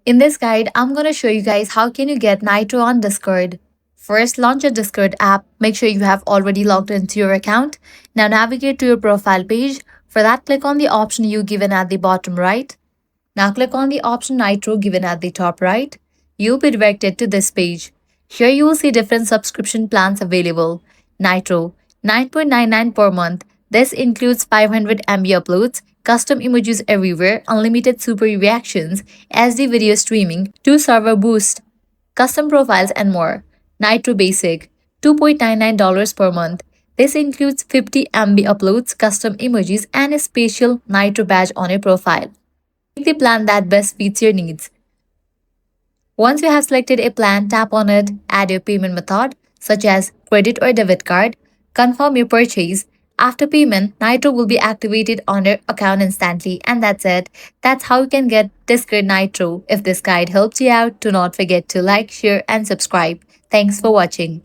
In this guide, I'm going to show you guys how can you get Nitro on Discord. First, launch your Discord app. Make sure you have already logged into your account. Now navigate to your profile page. For that, click on the option you given at the bottom right. Now click on the option Nitro given at the top right. You'll be directed to this page. Here you will see different subscription plans available. Nitro, 9.99 per month. This includes 500 MB uploads, custom emojis everywhere, unlimited super reactions, SD video streaming, 2 server boost, custom profiles and more. Nitro Basic, $2.99 per month. This includes 50 MB uploads, custom emojis, and a special Nitro badge on your profile. Pick the plan that best fits your needs. Once you have selected a plan, tap on it, add your payment method, such as credit or debit card, confirm your purchase. After payment, Nitro will be activated on your account instantly, and that's it. That's how you can get Discord Nitro. If this guide helps you out, do not forget to like, share, and subscribe. Thanks for watching.